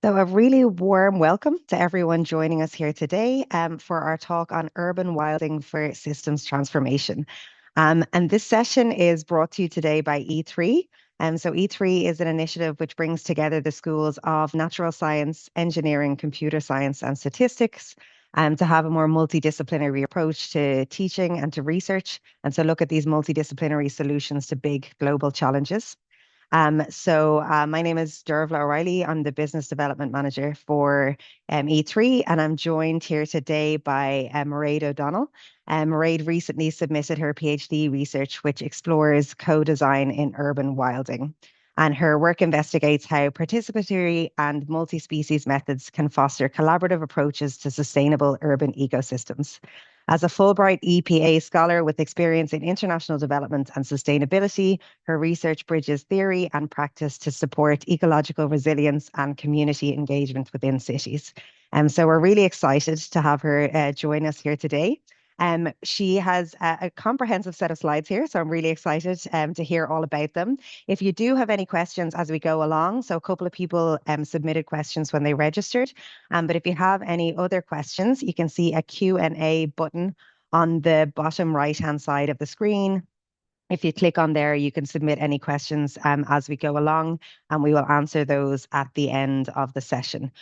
So, a really warm welcome to everyone joining us here today for our talk on urban wilding for systems transformation. And this session is brought to you today by E3. So, E3 is an initiative which brings together the schools of natural science, engineering, computer science, and statistics to have a more multidisciplinary approach to teaching and to research. And so, look at these multidisciplinary solutions to big global challenges. My name is Dervla O'Reilly. I'm the Business Development Manager for E3, and I'm joined here today by Mairéad O'Donnell. Mairéad recently submitted her PhD research, which explores co-design in urban wilding. And her work investigates how participatory and multi-species methods can foster collaborative approaches to sustainable urban ecosystems. As a Fulbright-EPA scholar with experience in international development and sustainability, her research bridges theory and practice to support ecological resilience and community engagement within cities. So we're really excited to have her join us here today. She has a comprehensive set of slides here, so I'm really excited to hear all about them. If you do have any questions as we go along, so a couple of people submitted questions when they registered, but if you have any other questions, you can see a Q&A button on the bottom right-hand side of the screen. If you click on there, you can submit any questions as we go along, and we will answer those at the end of the session.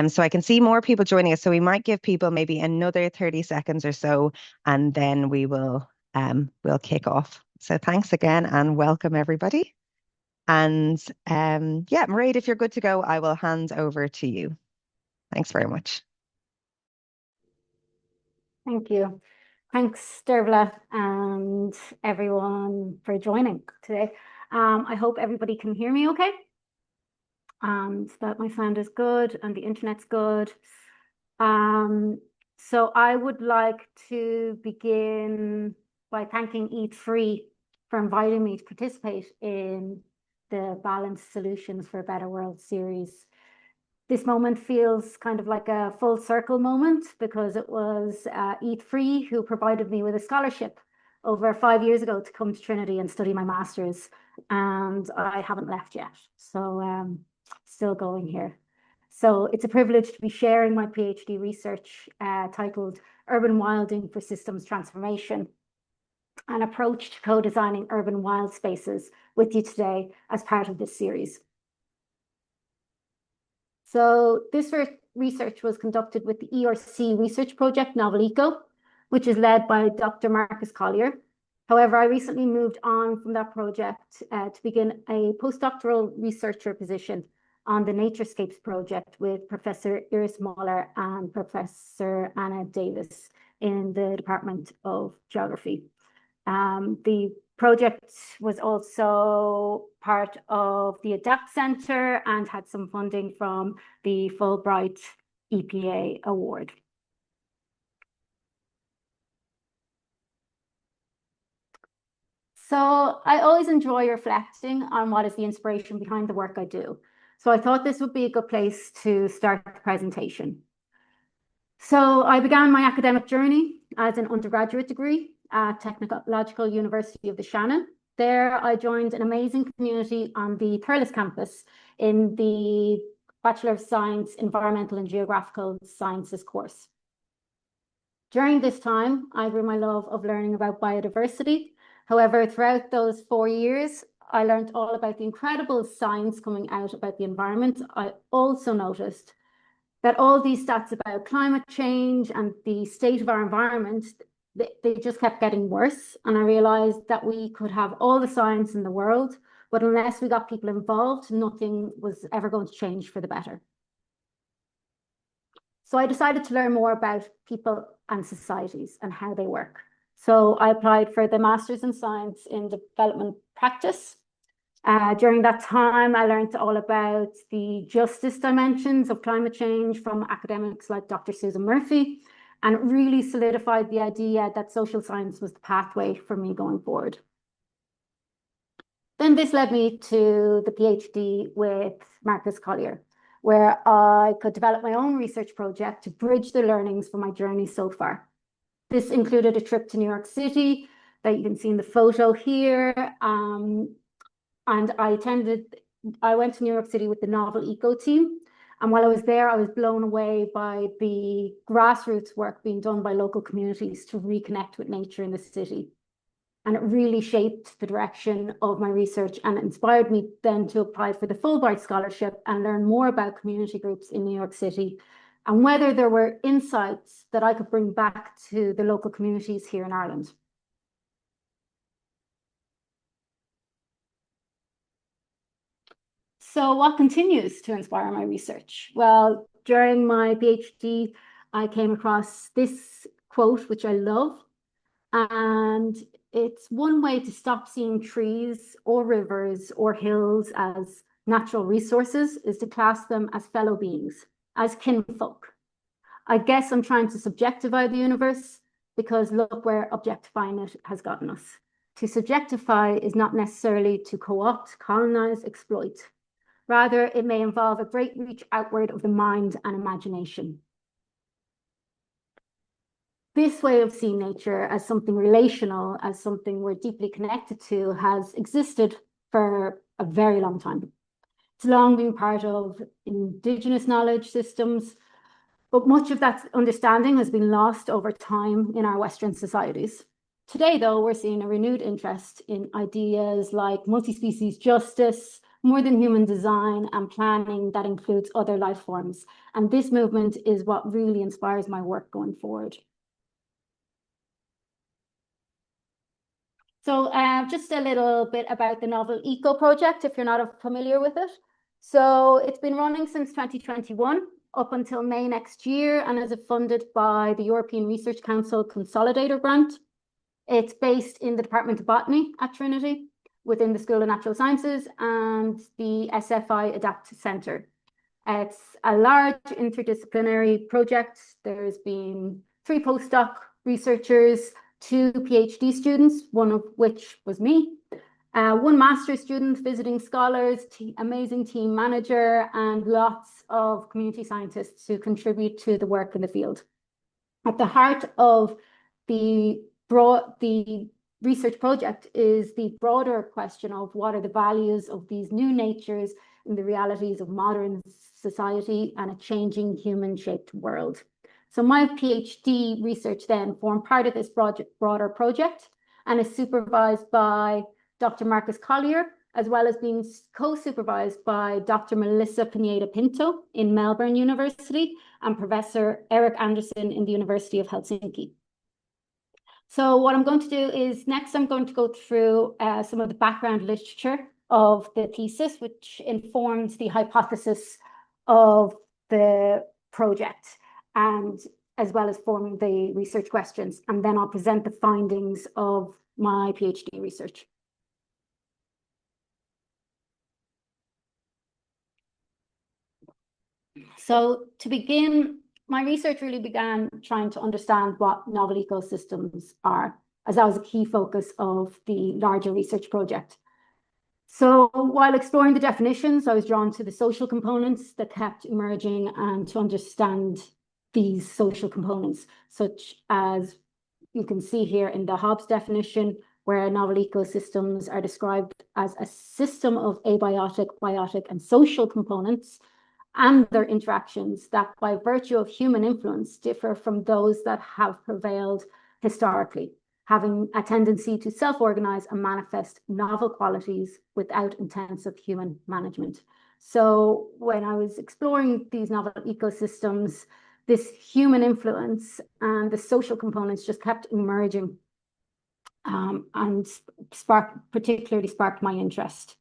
So I can see more people joining us, so we might give people maybe another 30 seconds or so, and then we'll kick off. So thanks again, and welcome everybody. And yeah, Mairéad, if you're good to go, I will hand over to you. Thanks very much. Thank you. Thanks, Dervla, and everyone for joining today. I hope everybody can hear me okay, and that my sound is good and the internet's good. So I would like to begin by thanking E3 for inviting me to participate in the Balanced Solutions for a Better World series. This moment feels kind of like a full circle moment because it was E3 who provided me with a scholarship over 5 years ago to come to Trinity and study my master's, and I haven't left yet. So still going here. So it's a privilege to be sharing my PhD research titled Urban Wilding for Systems Transformation, an approach to co-designing urban wild spaces with you today as part of this series. So this research was conducted with the ERC research project Novel Eco, which is led by Dr. Marcus Collier. However, I recently moved on from that project to begin a postdoctoral researcher position on the Naturescapes project with Professor Iris Muller and Professor Anna Davis in the Department of Geography. The project was also part of the ADAPT Centre and had some funding from the Fulbright-EPA award. So I always enjoy reflecting on what is the inspiration behind the work I do. So I thought this would be a good place to start the presentation. So I began my academic journey as an undergraduate degree at Technological University of the Shannon. There I joined an amazing community on the Thurles campus in the Bachelor of Science, Environmental and Geographical Sciences course. During this time, I grew my love of learning about biodiversity. However, throughout those 4 years, I learned all about the incredible science coming out about the environment. I also noticed that all these stats about climate change and the state of our environment, they just kept getting worse. And I realized that we could have all the science in the world, but unless we got people involved, nothing was ever going to change for the better. So I decided to learn more about people and societies and how they work. So I applied for the Masters in Science in Development Practice. During that time, I learned all about the justice dimensions of climate change from academics like Dr. Susan Murphy, and it really solidified the idea that social science was the pathway for me going forward. Then this led me to the PhD with Marcus Collier, where I could develop my own research project to bridge the learnings from my journey so far. This included a trip to New York City that you can see in the photo here. And I went to New York City with the Novel Eco team, And while I was there, I was blown away by the grassroots work being done by local communities to reconnect with nature in the city. And it really shaped the direction of my research and inspired me then to apply for the Fulbright scholarship and learn more about community groups in New York City and whether there were insights that I could bring back to the local communities here in Ireland. So what continues to inspire my research? Well, during my PhD, I came across this quote, which I love, and it's one way to stop seeing trees or rivers or hills as natural resources is to class them as fellow beings, as kinfolk. I guess I'm trying to subjectify the universe because look where objectifying it has gotten us. To subjectify is not necessarily to co-opt, colonize, exploit. Rather, it may involve a great reach outward of the mind and imagination. This way of seeing nature as something relational, as something we're deeply connected to, has existed for a very long time. It's long been part of indigenous knowledge systems, but much of that understanding has been lost over time in our Western societies. Today, though, we're seeing a renewed interest in ideas like multi-species justice, more than human design, and planning that includes other life forms. And this movement is what really inspires my work going forward. So just a little bit about the Novel Eco project, if you're not familiar with it. So it's been running since 2021 up until May next year and is funded by the European Research Council Consolidator Grant. It's based in the Department of Botany at Trinity within the School of Natural Sciences and the SFI Adapt Centre. It's a large interdisciplinary project. There's been 3 postdoc researchers, 2 PhD students, one of which was me, 1 master's student, visiting scholars, amazing team manager, and lots of community scientists who contribute to the work in the field. At the heart of the research project is the broader question of what are the values of these new natures in the realities of modern society and a changing human-shaped world. So my PhD research then formed part of this broader project and is supervised by Dr. Marcus Collier, as well as being co-supervised by Dr. Melissa Pineda-Pinto in Melbourne University and Professor Eric Anderson in the University of Helsinki. So what I'm going to do is next I'm going to go through some of the background literature of the thesis, which informs the hypothesis of the project, and as well as forming the research questions. And then I'll present the findings of my PhD research. So to begin, my research really began trying to understand what novel ecosystems are, as that was a key focus of the larger research project. So while exploring the definitions, I was drawn to the social components that kept emerging and to understand these social components, such as you can see here in the Hobbes definition, where novel ecosystems are described as a system of abiotic, biotic, and social components and their interactions that by virtue of human influence differ from those that have prevailed historically, having a tendency to self-organize and manifest novel qualities without intensive human management. So when I was exploring these novel ecosystems, this human influence and the social components just kept emerging and particularly sparked my interest.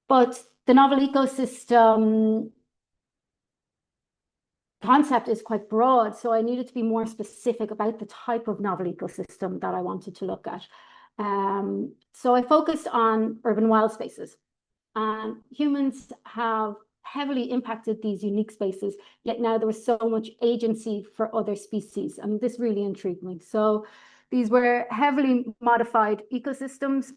But the novel ecosystem concept is quite broad, so I needed to be more specific about the type of novel ecosystem that I wanted to look at. So I focused on urban wild spaces, and humans have heavily impacted these unique spaces, yet now there was so much agency for other species, and this really intrigued me. So these were heavily modified ecosystems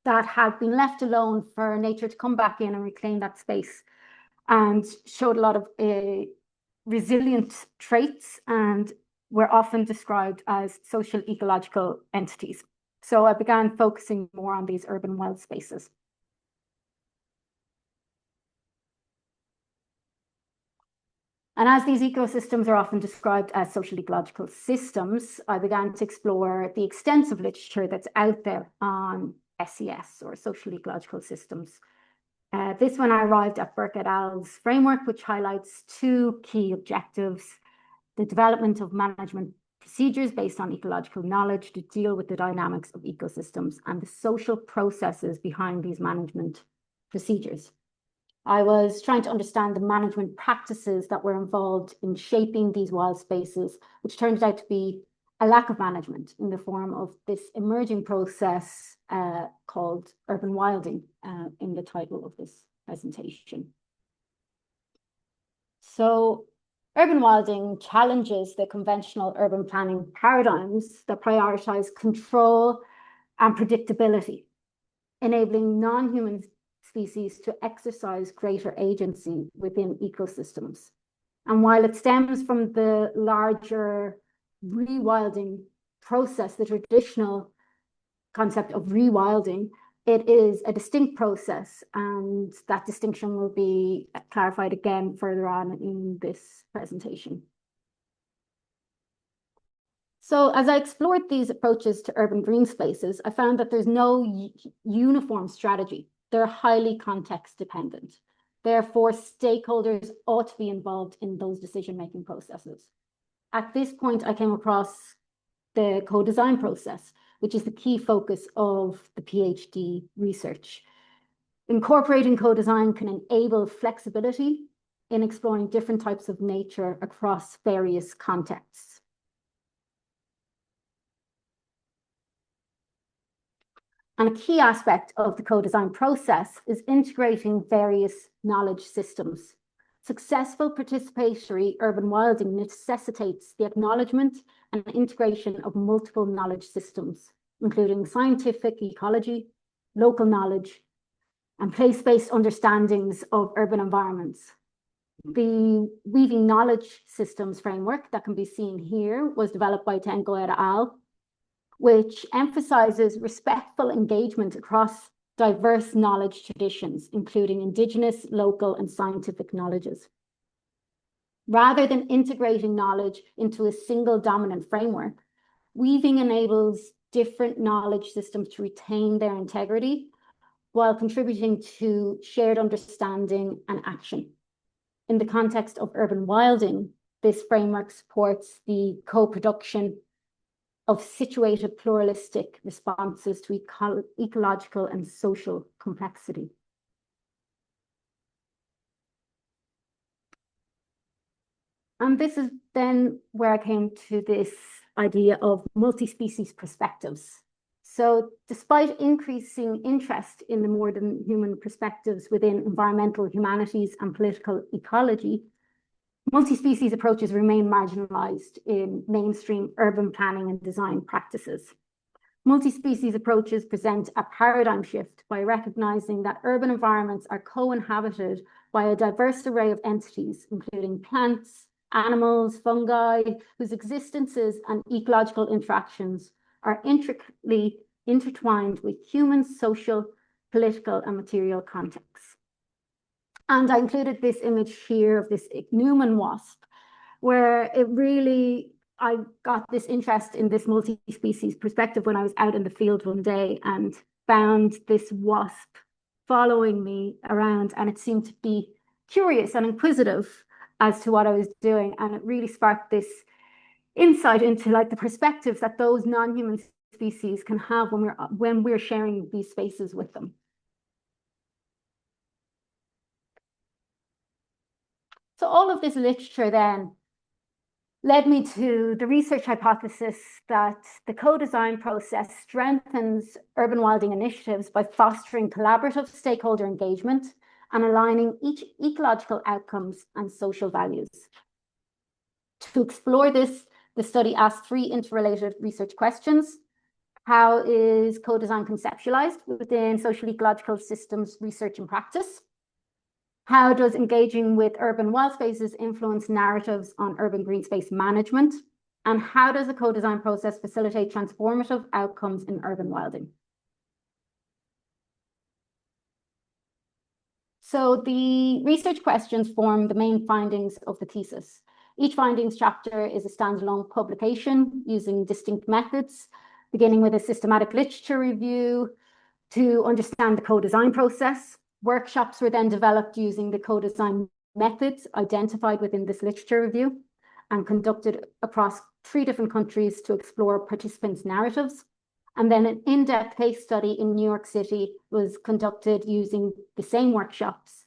that had been left alone for nature to come back in and reclaim that space, and showed a lot of resilient traits and were often described as social ecological entities. So I began focusing more on these urban wild spaces. And as these ecosystems are often described as social-ecological systems, I began to explore the extensive literature that's out there on SES, or social-ecological systems. This one I arrived at Burke et al.'s framework, which highlights two key objectives: the development of management procedures based on ecological knowledge to deal with the dynamics of ecosystems and the social processes behind these management procedures. I was trying to understand the management practices that were involved in shaping these wild spaces, which turned out to be a lack of management in the form of this emerging process called urban wilding in the title of this presentation. So urban wilding challenges the conventional urban planning paradigms that prioritize control and predictability, enabling non-human species to exercise greater agency within ecosystems. And while it stems from the larger rewilding process, the traditional concept of rewilding, it is a distinct process, and that distinction will be clarified again further on in this presentation. So as I explored these approaches to urban green spaces, I found that there's no uniform strategy. They're highly context dependent. Therefore, stakeholders ought to be involved in those decision-making processes. At this point, I came across the co-design process, which is the key focus of the PhD research. Incorporating co-design can enable flexibility in exploring different types of nature across various contexts. And a key aspect of the co-design process is integrating various knowledge systems. Successful participatory urban wilding necessitates the acknowledgement and integration of multiple knowledge systems, including scientific ecology, local knowledge, and place-based understandings of urban environments. The Weaving Knowledge Systems framework that can be seen here was developed by Tenko et al., which emphasizes respectful engagement across diverse knowledge traditions, including Indigenous, local, and scientific knowledges. Rather than integrating knowledge into a single dominant framework, weaving enables different knowledge systems to retain their integrity while contributing to shared understanding and action. In the context of urban wilding, this framework supports the co-production of situated pluralistic responses to ecological and social complexity. And this is then where I came to this idea of multi-species perspectives. So despite increasing interest in the more than human perspectives within environmental humanities and political ecology, multi-species approaches remain marginalized in mainstream urban planning and design practices. Multi-species approaches present a paradigm shift by recognizing that urban environments are co-inhabited by a diverse array of entities, including plants, animals, fungi, whose existences and ecological interactions are intricately intertwined with human, social, political, and material contexts. And I included this image here of this ichneumon wasp, where I got this interest in this multi-species perspective when I was out in the field one day and found this wasp following me around, and it seemed to be curious and inquisitive as to what I was doing. And it really sparked this insight into the perspectives that those non-human species can have when we're sharing these spaces with them. So all of this literature then led me to the research hypothesis that the co-design process strengthens urban wilding initiatives by fostering collaborative stakeholder engagement and aligning each ecological outcomes and social values. To explore this, the study asked three interrelated research questions. How is co-design conceptualized within social ecological systems research and practice? How does engaging with urban wild spaces influence narratives on urban green space management? And how does the co-design process facilitate transformative outcomes in urban wilding? So the research questions form the main findings of the thesis. Each findings chapter is a standalone publication using distinct methods, beginning with a systematic literature review to understand the co-design process. Workshops were then developed using the co-design methods identified within this literature review and conducted across 3 different countries to explore participants' narratives. And then an in-depth case study in New York City was conducted using the same workshops,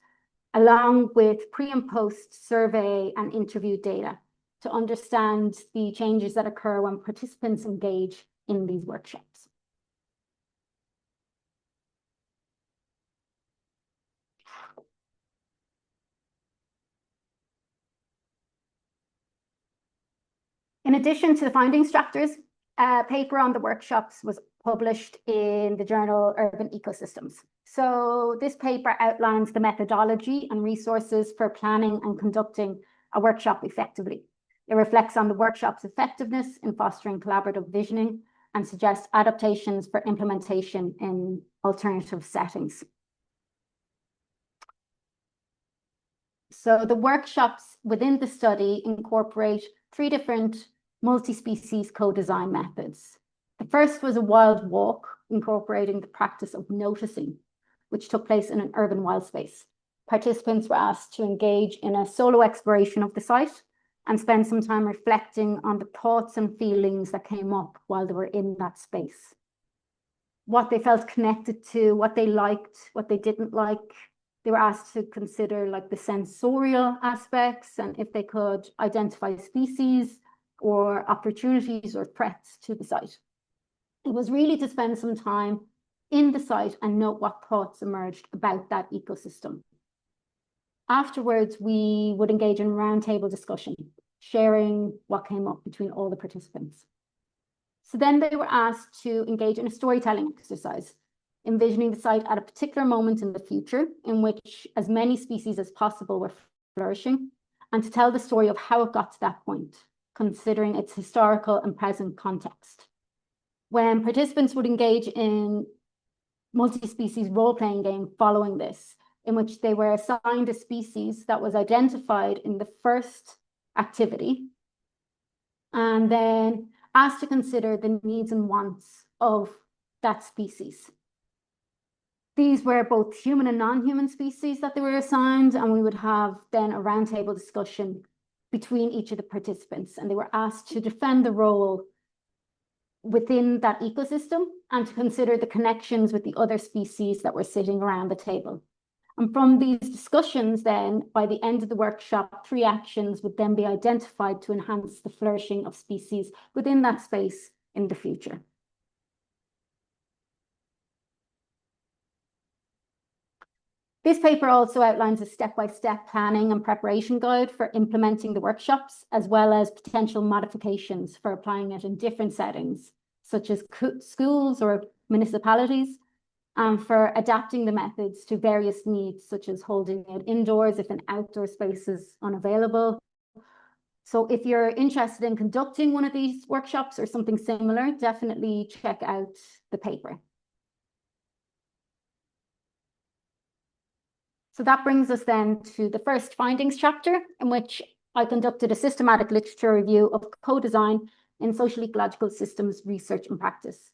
along with pre and post survey and interview data to understand the changes that occur when participants engage in these workshops. In addition to the findings chapters, a paper on the workshops was published in the journal Urban Ecosystems. So this paper outlines the methodology and resources for planning and conducting a workshop effectively. It reflects on the workshop's effectiveness in fostering collaborative visioning and suggests adaptations for implementation in alternative settings. So the workshops within the study incorporate 3 different multi-species co-design methods. The first was a wild walk, incorporating the practice of noticing, which took place in an urban wild space. Participants were asked to engage in a solo exploration of the site and spend some time reflecting on the thoughts and feelings that came up while they were in that space. What they felt connected to, what they liked, what they didn't like. They were asked to consider like the sensorial aspects and if they could identify species or opportunities or threats to the site. It was really to spend some time in the site and note what thoughts emerged about that ecosystem. Afterwards, we would engage in roundtable discussion, sharing what came up between all the participants. So then they were asked to engage in a storytelling exercise, envisioning the site at a particular moment in the future in which as many species as possible were flourishing, and to tell the story of how it got to that point, considering its historical and present context. When participants would engage in multi-species role-playing game following this, in which they were assigned a species that was identified in the first activity, and then asked to consider the needs and wants of that species. These were both human and non-human species that they were assigned, and we would have then a roundtable discussion between each of the participants, and they were asked to defend the role within that ecosystem and to consider the connections with the other species that were sitting around the table. And from these discussions then, by the end of the workshop, 3 actions would then be identified to enhance the flourishing of species within that space in the future. This paper also outlines a step-by-step planning and preparation guide for implementing the workshops, as well as potential modifications for applying it in different settings, such as schools or municipalities, and for adapting the methods to various needs, such as holding it indoors if an outdoor space is unavailable. So if you're interested in conducting one of these workshops or something similar, definitely check out the paper. So that brings us then to the first findings chapter, in which I conducted a systematic literature review of co-design in social-ecological systems research and practice.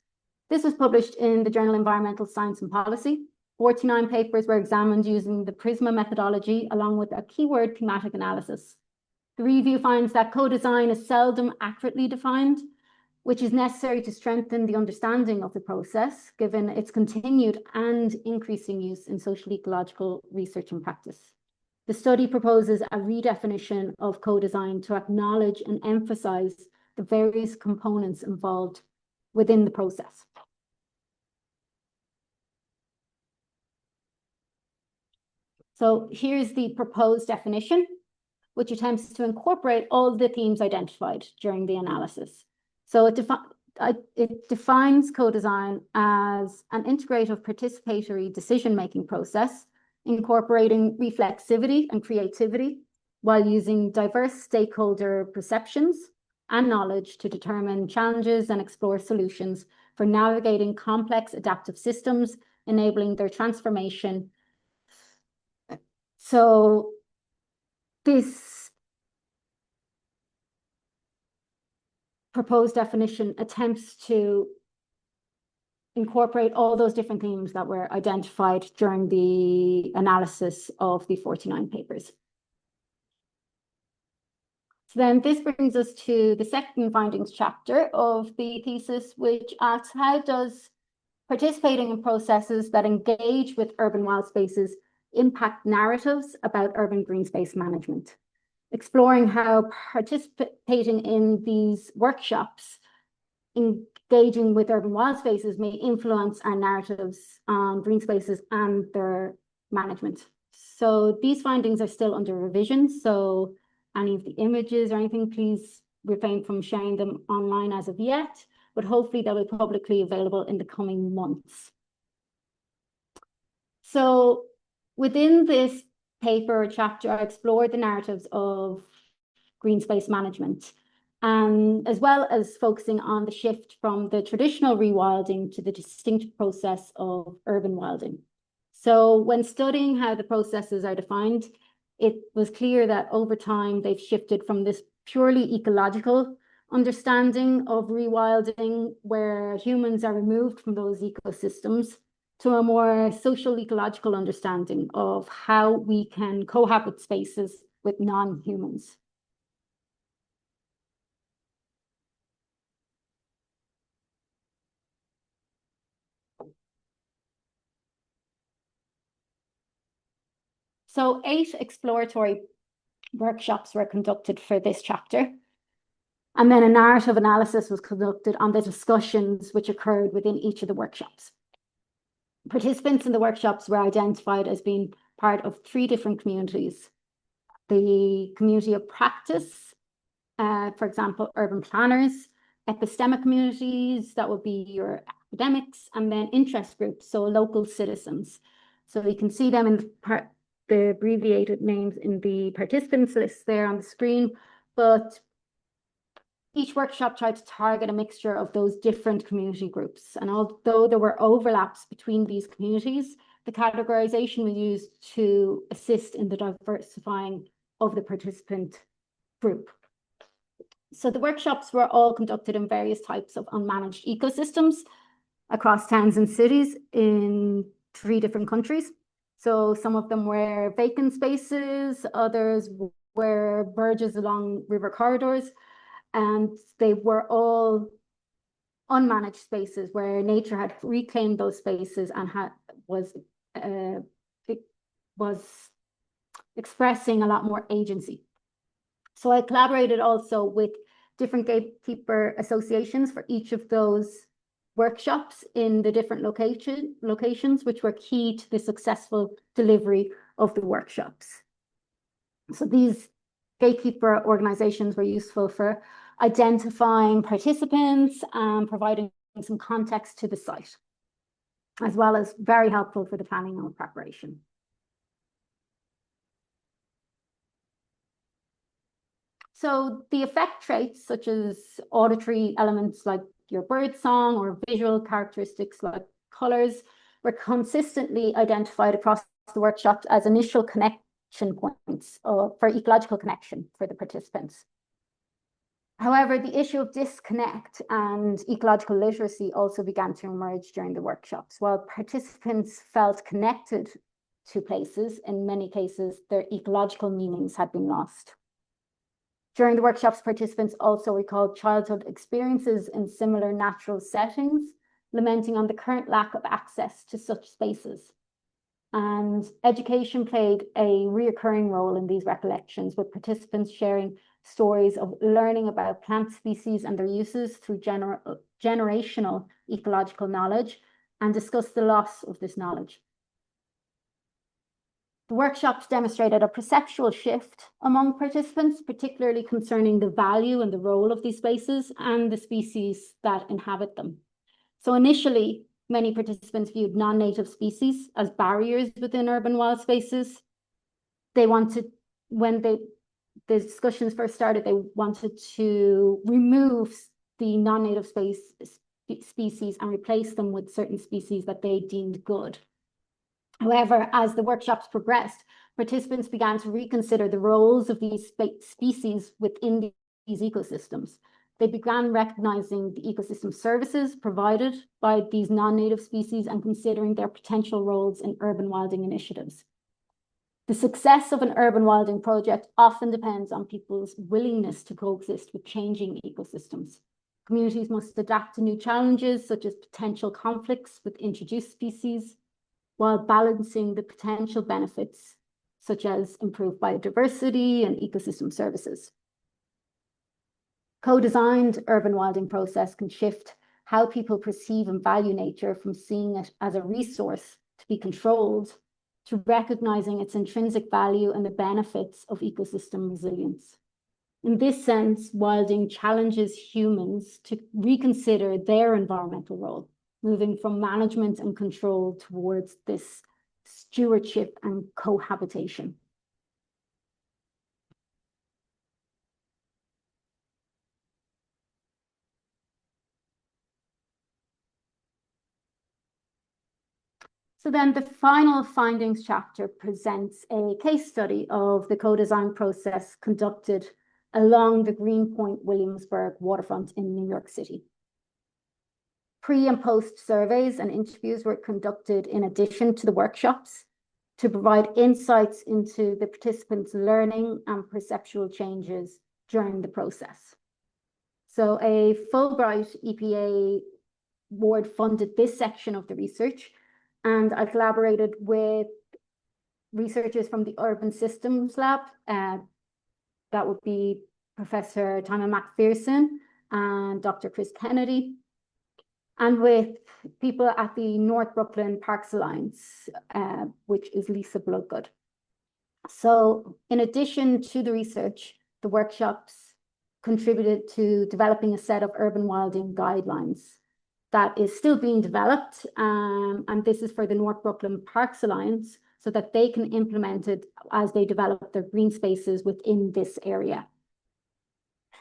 This was published in the journal Environmental Science and Policy. 49 papers were examined using the PRISMA methodology, along with a keyword thematic analysis. The review finds that co-design is seldom accurately defined, which is necessary to strengthen the understanding of the process, given its continued and increasing use in social-ecological research and practice. The study proposes a redefinition of co-design to acknowledge and emphasize the various components involved within the process. So here's the proposed definition, which attempts to incorporate all the themes identified during the analysis. So it defines co-design as an integrative participatory decision-making process, incorporating reflexivity and creativity while using diverse stakeholder perceptions and knowledge to determine challenges and explore solutions for navigating complex adaptive systems, enabling their transformation So this proposed definition attempts to incorporate all those different themes that were identified during the analysis of the 49 papers. So then this brings us to the second findings chapter of the thesis, which asks, how does participating in processes that engage with urban wild spaces impact narratives about urban green space management? Exploring how participating in these workshops, engaging with urban wild spaces, may influence our narratives on green spaces and their management. So these findings are still under revision. So any of the images or anything, please refrain from sharing them online as of yet, but hopefully they'll be publicly available in the coming months. So within this paper or chapter, I explored the narratives of green space management, as well as focusing on the shift from the traditional rewilding to the distinct process of urban wilding. So when studying how the processes are defined, it was clear that over time they've shifted from this purely ecological understanding of rewilding, where humans are removed from those ecosystems, to a more social-ecological understanding of how we can cohabit spaces with non-humans. So 8 exploratory workshops were conducted for this chapter. And then a narrative analysis was conducted on the discussions which occurred within each of the workshops. Participants in the workshops were identified as being part of 3 different communities. The community of practice, for example, urban planners, epistemic communities, that would be your academics, and then interest groups, so local citizens. So you can see them in the abbreviated names in the participants list there on the screen, but each workshop tried to target a mixture of those different community groups. And although there were overlaps between these communities, the categorization was used to assist in the diversifying of the participant group. So the workshops were all conducted in various types of unmanaged ecosystems across towns and cities in 3 different countries. So some of them were vacant spaces, others were verges along river corridors, and they were all unmanaged spaces where nature had reclaimed those spaces and was expressing a lot more agency. So I collaborated also with different gatekeeper associations for each of those workshops in the different locations, which were key to the successful delivery of the workshops. So these gatekeeper organizations were useful for identifying participants and providing some context to the site, as well as very helpful for the planning and preparation. So the effect traits, such as auditory elements like your bird song or visual characteristics like colors, were consistently identified across the workshops as initial connection points for ecological connection for the participants. However, the issue of disconnect and ecological literacy also began to emerge during the workshops. While participants felt connected to places, in many cases, their ecological meanings had been lost. During the workshops, participants also recalled childhood experiences in similar natural settings, lamenting on the current lack of access to such spaces. And education played a reoccurring role in these recollections, with participants sharing stories of learning about plant species and their uses through generational ecological knowledge, and discussed the loss of this knowledge. The workshops demonstrated a perceptual shift among participants, particularly concerning the value and the role of these spaces and the species that inhabit them. So initially, many participants viewed non-native species as barriers within urban wild spaces. They wanted, when the discussions first started, they wanted to remove the non-native species and replace them with certain species that they deemed good. However, as the workshops progressed, participants began to reconsider the roles of these species within these ecosystems. They began recognizing the ecosystem services provided by these non-native species and considering their potential roles in urban wilding initiatives. The success of an urban wilding project often depends on people's willingness to coexist with changing ecosystems. Communities must adapt to new challenges, such as potential conflicts with introduced species, while balancing the potential benefits, such as improved biodiversity and ecosystem services. Co-designed urban wilding process can shift how people perceive and value nature from seeing it as a resource to be controlled to recognizing its intrinsic value and the benefits of ecosystem resilience. In this sense, wilding challenges humans to reconsider their environmental role, moving from management and control towards this stewardship and cohabitation. So then the final findings chapter presents a case study of the co-design process conducted along the Greenpoint Williamsburg waterfront in New York City. Pre and post surveys and interviews were conducted in addition to the workshops to provide insights into the participants' learning and perceptual changes during the process. So a Fulbright-EPA award funded this section of the research, and I collaborated with researchers from the Urban Systems Lab. That would be Professor Timon Macpherson and Dr. Chris Kennedy, and with people at the North Brooklyn Parks Alliance, which is Lisa Bloodgood. So in addition to the research, the workshops contributed to developing a set of urban wilding guidelines that is still being developed, and this is for the North Brooklyn Parks Alliance, so that they can implement it as they develop their green spaces within this area.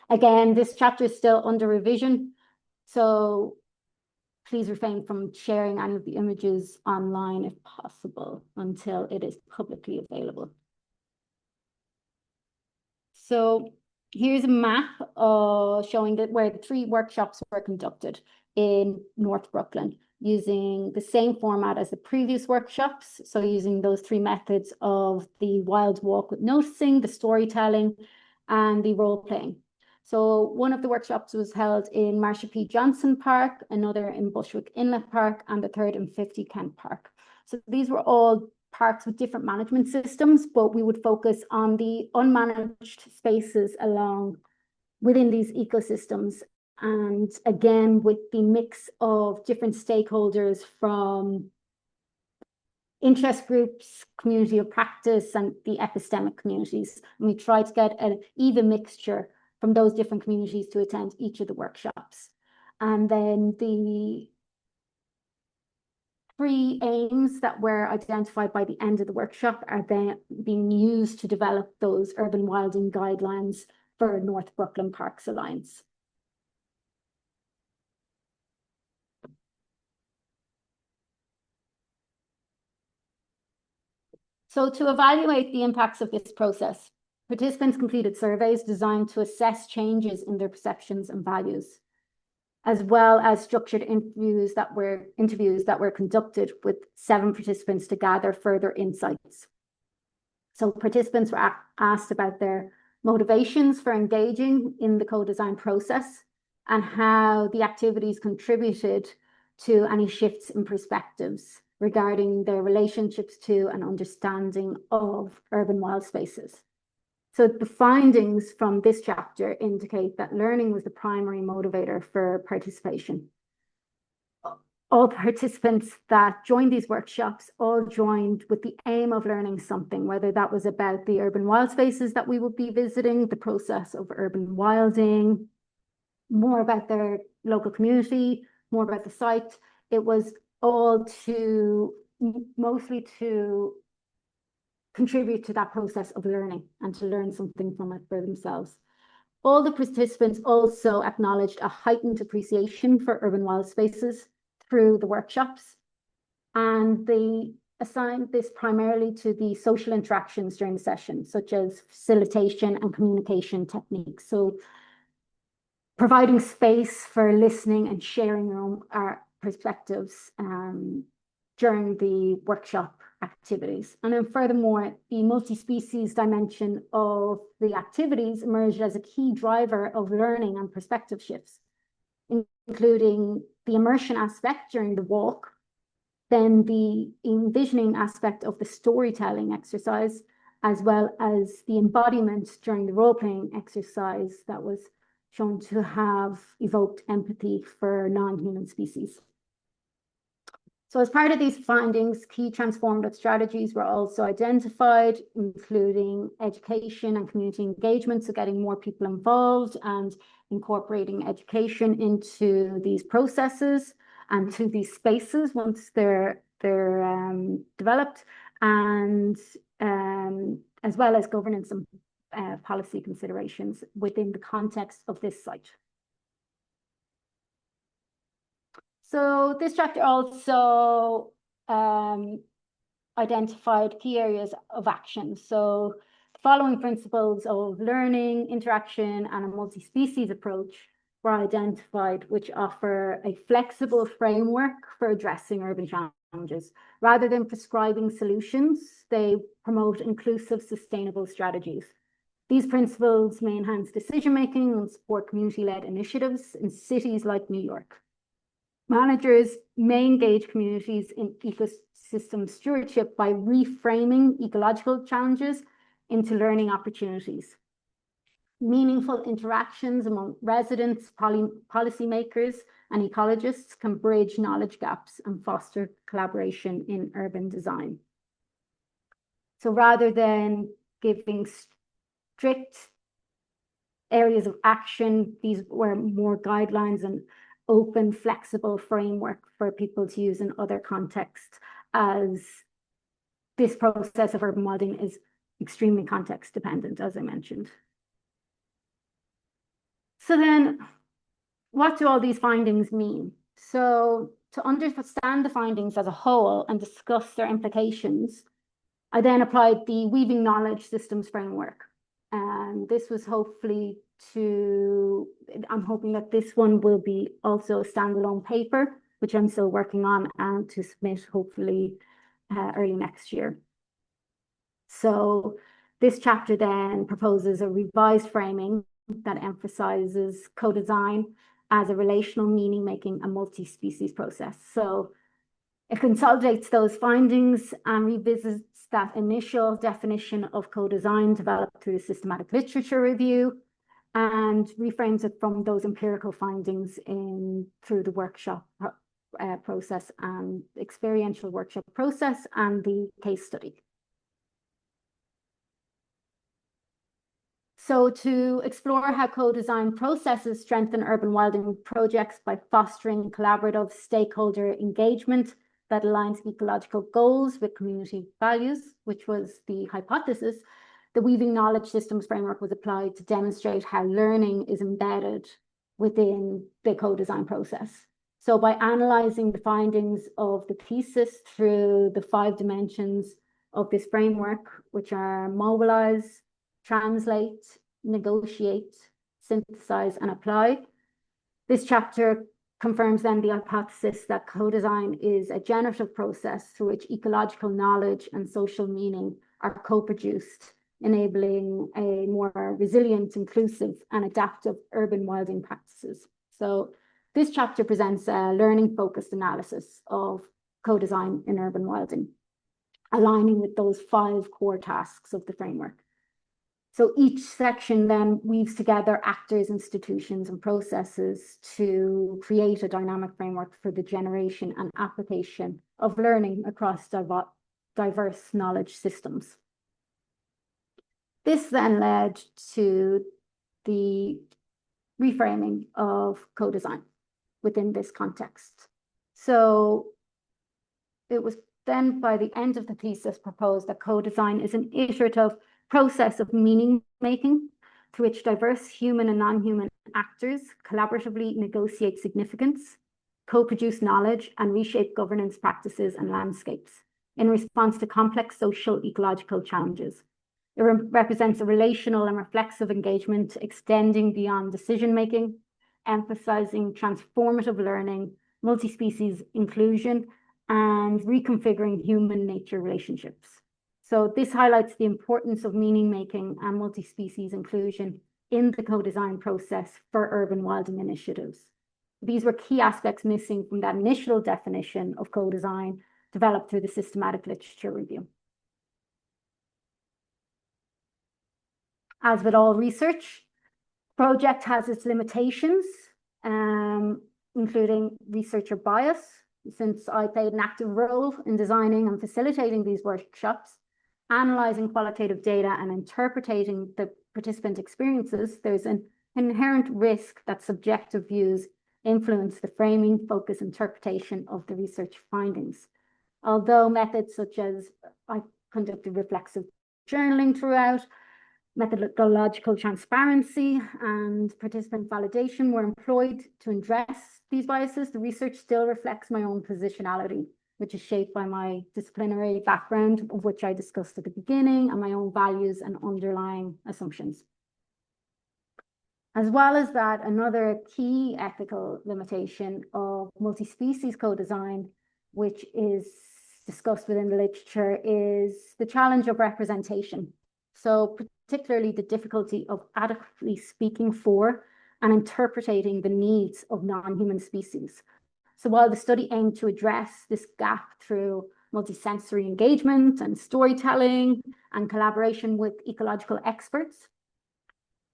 Again, this chapter is still under revision, so please refrain from sharing any of the images online if possible until it is publicly available. So here's a map showing that where the 3 workshops were conducted in North Brooklyn, using the same format as the previous workshops. So using those 3 methods of the wild walk with noticing, the storytelling, and the role playing. So one of the workshops was held in Marsha P. Johnson Park, another in Bushwick Inlet Park, and the third in 50 Kent Park. So these were all parks with different management systems, but we would focus on the unmanaged spaces within these ecosystems. And again, with the mix of different stakeholders from interest groups, community of practice, and the epistemic communities. And we tried to get an even mixture from those different communities to attend each of the workshops. And then the 3 aims that were identified by the end of the workshop are then being used to develop those urban wilding guidelines for North Brooklyn Parks Alliance. So to evaluate the impacts of this process, participants completed surveys designed to assess changes in their perceptions and values, as well as structured interviews that were conducted with 7 participants to gather further insights. So participants were asked about their motivations for engaging in the co-design process and how the activities contributed to any shifts in perspectives regarding their relationships to and understanding of urban wild spaces. So the findings from this chapter indicate that learning was the primary motivator for participation. All participants that joined these workshops all joined with the aim of learning something, whether that was about the urban wild spaces that we would be visiting, the process of urban wilding, more about their local community, more about the site. It was all mostly to contribute to that process of learning and to learn something from it for themselves. All the participants also acknowledged a heightened appreciation for urban wild spaces through the workshops, and they assigned this primarily to the social interactions during the session, such as facilitation and communication techniques. So providing space for listening and sharing your own perspectives during the workshop activities. And then furthermore, the multi-species dimension of the activities emerged as a key driver of learning and perspective shifts, including the immersion aspect during the walk, then the envisioning aspect of the storytelling exercise, as well as the embodiment during the role-playing exercise that was shown to have evoked empathy for non-human species. So as part of these findings, key transformative strategies were also identified, including education and community engagement, so getting more people involved and incorporating education into these processes and to these spaces once they're developed, and as well as governance and policy considerations within the context of this site. So this chapter also identified key areas of action. So the following principles of learning, interaction, and a multi-species approach were identified, which offer a flexible framework for addressing urban challenges. Rather than prescribing solutions, they promote inclusive, sustainable strategies. These principles may enhance decision-making and support community-led initiatives in cities like New York. Managers may engage communities in ecosystem stewardship by reframing ecological challenges into learning opportunities. Meaningful interactions among residents, policymakers, and ecologists can bridge knowledge gaps and foster collaboration in urban design. So rather than giving strict areas of action, these were more guidelines and open, flexible framework for people to use in other contexts, as this process of urban wilding is extremely context dependent, as I mentioned. So then, what do all these findings mean? So to understand the findings as a whole and discuss their implications, I then applied the Weaving Knowledge Systems framework. And this was hopefully I'm hoping that this one will be also a standalone paper, which I'm still working on and to submit hopefully early next year. So this chapter then proposes a revised framing that emphasizes co-design as a relational meaning-making and multi-species process. So it consolidates those findings and revisits that initial definition of co-design developed through the systematic literature review, and reframes it from those empirical findings through the workshop process and experiential workshop process and the case study. So to explore how co-design processes strengthen urban wilding projects by fostering collaborative stakeholder engagement that aligns ecological goals with community values, which was the hypothesis, the Weaving Knowledge Systems framework was applied to demonstrate how learning is embedded within the co-design process. So by analyzing the findings of the thesis through the 5 dimensions of this framework, which are mobilize, translate, negotiate, synthesize, and apply, this chapter confirms then the hypothesis that co-design is a generative process through which ecological knowledge and social meaning are co-produced, enabling a more resilient, inclusive, and adaptive urban wilding practices. So this chapter presents a learning-focused analysis of co-design in urban wilding, aligning with those 5 core tasks of the framework. So each section then weaves together actors, institutions, and processes to create a dynamic framework for the generation and application of learning across diverse knowledge systems. This then led to the reframing of co-design within this context. So it was then by the end of the thesis proposed that co-design is an iterative process of meaning making through which diverse human and non-human actors collaboratively negotiate significance, co-produce knowledge, and reshape governance practices and landscapes, in response to complex social ecological challenges. It represents a relational and reflexive engagement extending beyond decision-making, emphasizing transformative learning, multi-species inclusion, and reconfiguring human-nature relationships. So this highlights the importance of meaning-making and multi-species inclusion in the co-design process for urban wilding initiatives. These were key aspects missing from that initial definition of co-design developed through the systematic literature review. As with all research, project has its limitations, including researcher bias. Since I played an active role in designing and facilitating these workshops, analyzing qualitative data and interpreting the participant experiences, there's an inherent risk that subjective views influence the framing, focus, interpretation of the research findings. Although methods such as I conducted reflexive journaling throughout, methodological transparency and participant validation were employed to address these biases, the research still reflects my own positionality, which is shaped by my disciplinary background, of which I discussed at the beginning, and my own values and underlying assumptions. As well as that, another key ethical limitation of multi-species co-design, which is discussed within the literature, is the challenge of representation. So particularly the difficulty of adequately speaking for and interpreting the needs of non-human species. So while the study aimed to address this gap through multisensory engagement and storytelling and collaboration with ecological experts,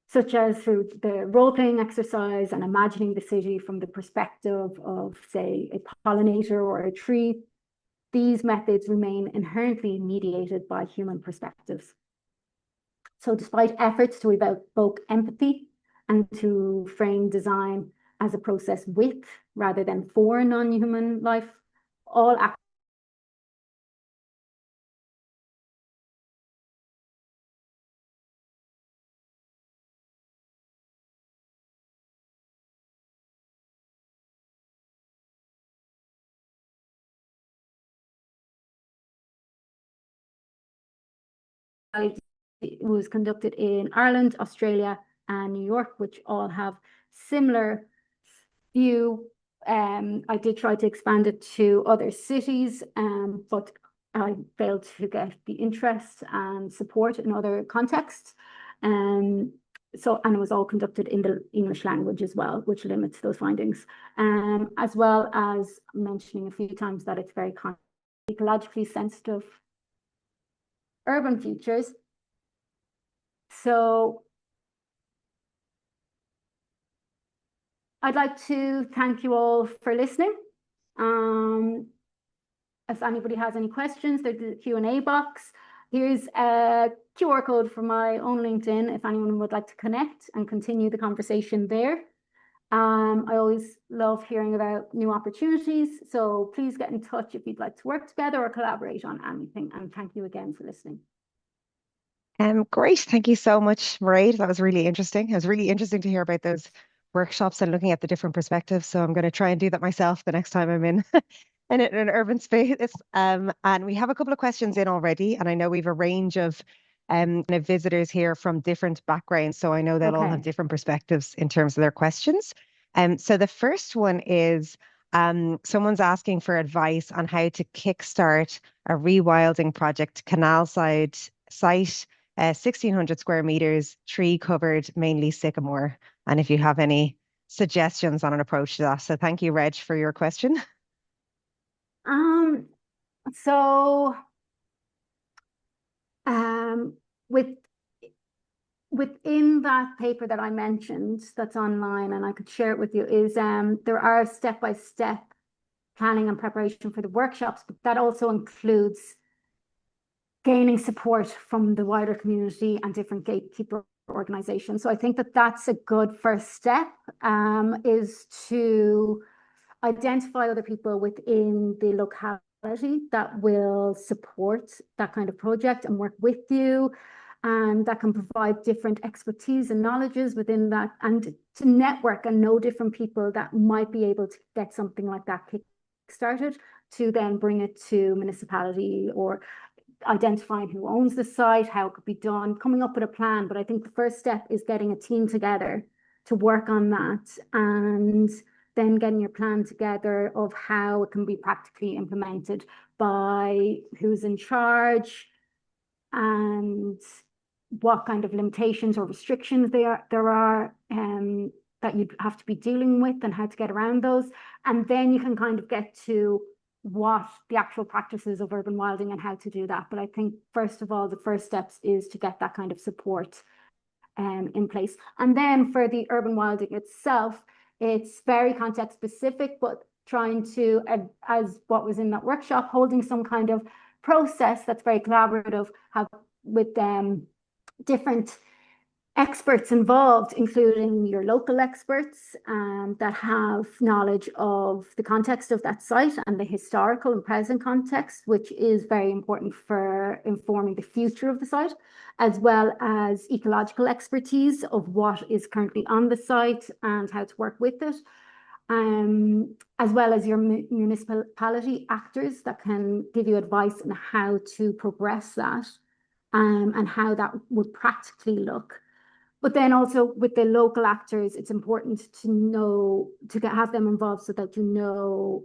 such as through the role-playing exercise and imagining the city from the perspective of, say, a pollinator or a tree, these methods remain inherently mediated by human perspectives. So despite efforts to evoke empathy and to frame design as a process with rather than for non-human life, all it was conducted in Ireland, Australia, and New York, which all have similar view. I did try to expand it to other cities, but I failed to get the interest and support in other contexts. And it was all conducted in the English language as well, which limits those findings. As well as mentioning a few times that it's very ecologically sensitive urban futures. So I'd like to thank you all for listening. If anybody has any questions, there's the Q&A box. Here's a QR code for my own LinkedIn if anyone would like to connect and continue the conversation there. I always love hearing about new opportunities, so please get in touch if you'd like to work together or collaborate on anything. And thank you again for listening. Great. Thank you so much, Mairéad. That was really interesting. It was really interesting to hear about those workshops and looking at the different perspectives. So I'm going to try and do that myself the next time I'm in an urban space. And we have a couple of questions in already, and I know we have a range of visitors here from different backgrounds. So I know they'll all have different perspectives in terms of their questions. So the first one is someone's asking for advice on how to kickstart a rewilding project, canal site, 1,600 square meters, tree covered, mainly sycamore. And if you have any suggestions on an approach to that. So thank you, Reg, for your question. Within that paper that I mentioned that's online, and I could share it with you, is there are step-by-step planning and preparation for the workshops, but that also includes gaining support from the wider community and different gatekeeper organizations. So I think that that's a good first step, is to identify other people within the locality that will support that kind of project and work with you, and that can provide different expertise and knowledges within that, and to network and know different people that might be able to get something like that kick-started. to then bring it to municipality, or identifying who owns the site, how it could be done, coming up with a plan. But I think the first step is getting a team together to work on that, and then getting your plan together of how it can be practically implemented, by who's in charge, and what kind of limitations or restrictions there are that you'd have to be dealing with, and how to get around those. And then you can kind of get to what the actual practices of urban wilding and how to do that. But I think, first of all, the first steps is to get that kind of support in place. And then for the urban wilding itself, it's very context specific, but trying to, as what was in that workshop, holding some kind of process that's very collaborative, with different experts involved, including your local experts that have knowledge of the context of that site and the historical and present context, which is very important for informing the future of the site, as well as ecological expertise of what is currently on the site and how to work with it, as well as your municipality actors that can give you advice on how to progress that, and how that would practically look. But then also with the local actors, it's important to know, to have them involved, so that you know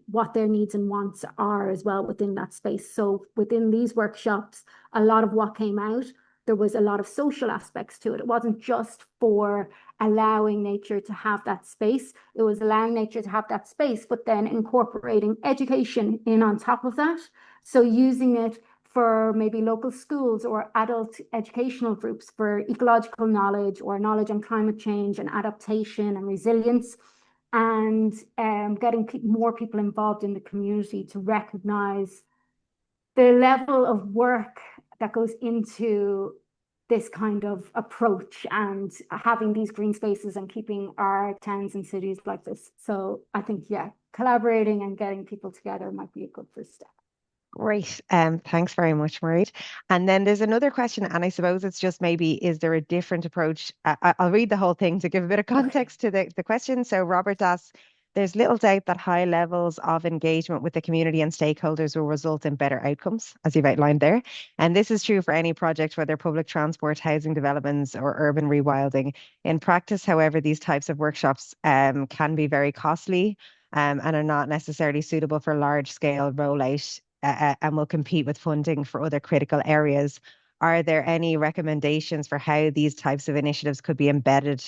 what their needs and wants are as well within that space. So within these workshops, a lot of what came out, there was a lot of social aspects to it. It wasn't just for allowing nature to have that space. It was allowing nature to have that space, but then incorporating education in on top of that. So using it for maybe local schools or adult educational groups for ecological knowledge, or knowledge on climate change and adaptation and resilience, and getting more people involved in the community to recognize the level of work that goes into this kind of approach, and having these green spaces and keeping our towns and cities like this. So I think, yeah, collaborating and getting people together might be a good first step. Great. Thanks very much, Mairéad. And then there's another question, and I suppose it's just maybe, is there a different approach? I'll read the whole thing to give a bit of context to the question. So Robert asks, there's little doubt that high levels of engagement with the community and stakeholders will result in better outcomes, as you've outlined there. And this is true for any project, whether public transport, housing developments, or urban rewilding. In practice, however, these types of workshops can be very costly, and are not necessarily suitable for large-scale rollout, and will compete with funding for other critical areas. Are there any recommendations for how these types of initiatives could be embedded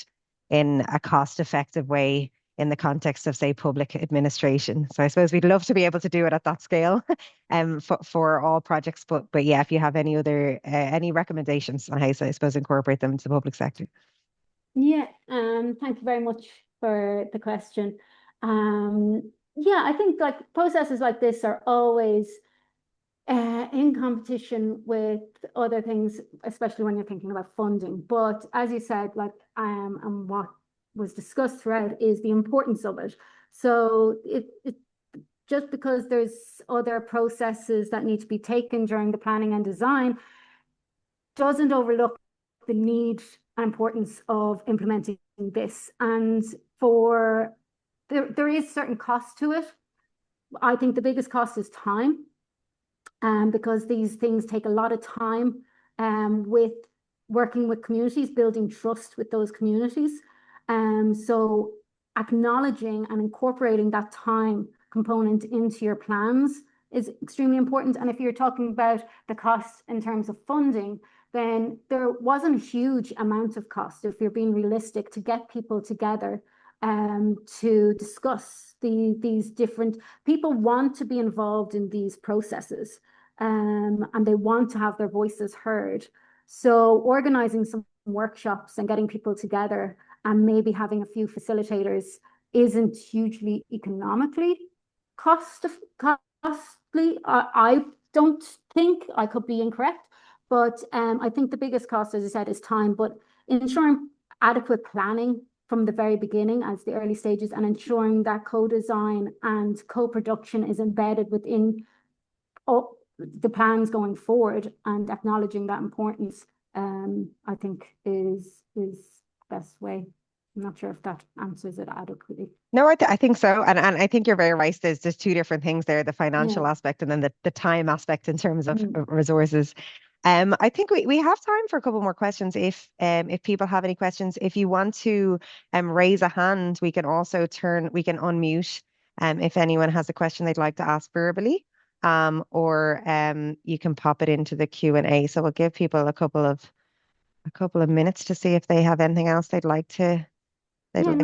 in a cost-effective way in the context of, say, public administration? So I suppose we'd love to be able to do it at that scale for all projects, but yeah, if you have any other any recommendations on how to, I suppose, incorporate them into the public sector. Yeah, thank you very much for the question. Yeah, I think like processes like this are always in competition with other things, especially when you're thinking about funding. But as you said, like and what was discussed throughout is the importance of it. So it just because there's other processes that need to be taken during the planning and design doesn't overlook the need and importance of implementing this. And there is certain cost to it. I think the biggest cost is time, because these things take a lot of time with working with communities, building trust with those communities. So acknowledging and incorporating that time component into your plans is extremely important. And if you're talking about the cost in terms of funding, then there wasn't a huge amount of cost, if you're being realistic, to get people together to discuss these different people want to be involved in these processes, and they want to have their voices heard. So organizing some workshops and getting people together and maybe having a few facilitators isn't hugely economically costly. I don't think, I could be incorrect, but I think the biggest cost, as I said, is time, but ensuring adequate planning from the very beginning as the early stages, and ensuring that co-design and co-production is embedded within the plans going forward, and acknowledging that importance, I think is best way. I'm not sure if that answers it adequately. No, I think so. And I think you're very right. There's two different things there, the Yeah. financial aspect and then the time aspect in terms of Mm. resources. I think we have time for a couple more questions if people have any questions. If you want to raise a hand, we can unmute if anyone has a question they'd like to ask verbally. Or you can pop it into the Q&A. So we'll give people a couple of minutes to see if they have anything else they'd Yeah, like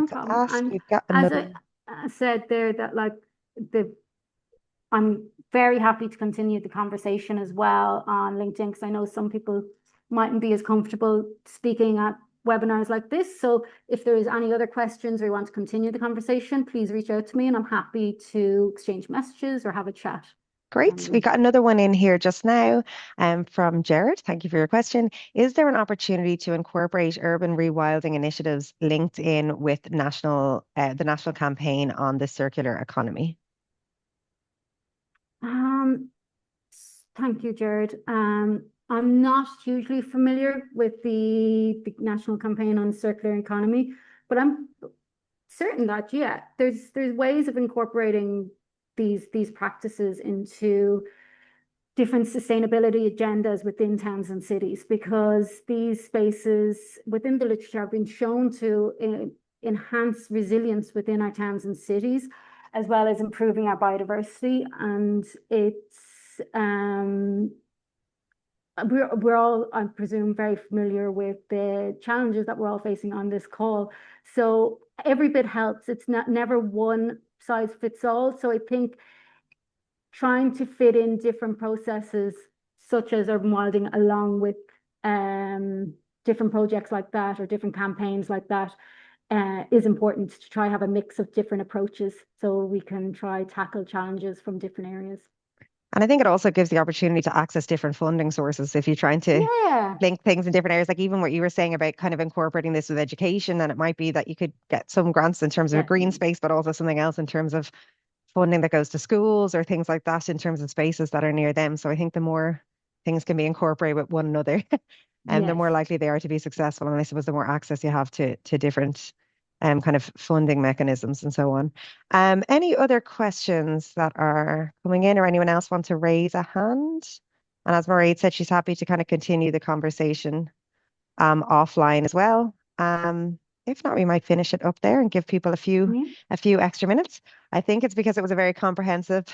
no to problem. ask. And We've got as another. I said there, that like I'm very happy to continue the conversation as well on LinkedIn, because I know some people mightn't be as comfortable speaking at webinars like this. So if there is any other questions or you want to continue the conversation, please reach out to me and I'm happy to exchange messages or have a chat. Great. We got another one in here just now from Jared. Thank you for your question. Is there an opportunity to incorporate urban rewilding initiatives linked in with the national campaign on the circular economy? Thank you, Jared. I'm not hugely familiar with the national campaign on circular economy, but I'm certain that, yeah, there's ways of incorporating these practices into different sustainability agendas within towns and cities, because these spaces within the literature have been shown to enhance resilience within our towns and cities, as well as improving our biodiversity. And it's we're all, I presume, very familiar with the challenges that we're all facing on this call. So every bit helps. It's never one size fits all. So I think trying to fit in different processes, such as urban wilding, along with different projects like that or different campaigns like that, is important to try have a mix of different approaches so we can try tackle challenges from different areas. And I think it also gives the opportunity to access different funding sources if you're trying to Yeah, link things in different areas, like even what you were saying about kind of incorporating this with education. And it might be that you could get some grants in terms of a green definitely. space, but also something else in terms of funding that goes to schools or things like that in terms of spaces that are near them. So I think the more things can be incorporated with one another, and the Yes. more likely they are to be successful. And I suppose the more access you have to different kind of funding mechanisms and so on. Any other questions that are coming in or anyone else want to raise a hand? And as Mairéad said, she's happy to kind of continue the conversation offline as well. If not, we might finish it up there and give people Yeah. a few extra minutes. I think it's because it was a very comprehensive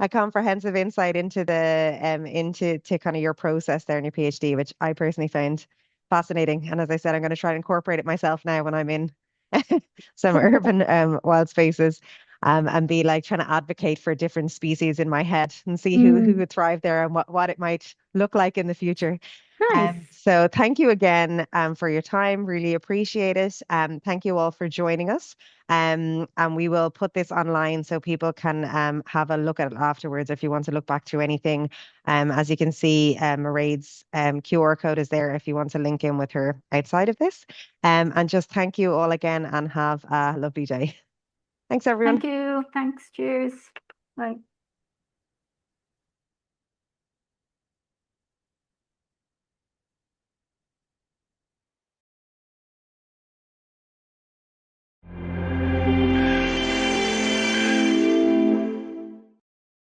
a comprehensive insight into the into kind of your process there in your PhD, which I personally found fascinating. And as I said, I'm going to try to incorporate it myself now when I'm in some urban wild spaces. And be like trying to advocate for different species in my head and see who Mm, would thrive there and what it might look like in the future. nice. So thank you again for your time. Really appreciate it. Thank you all for joining us. And we will put this online so people can have a look at it afterwards if you want to look back through anything. As you can see, Mairéad's QR code is there if you want to link in with her outside of this. And just thank you all again and have a lovely day. Thanks, everyone. Thank you. Thanks. Cheers. Bye.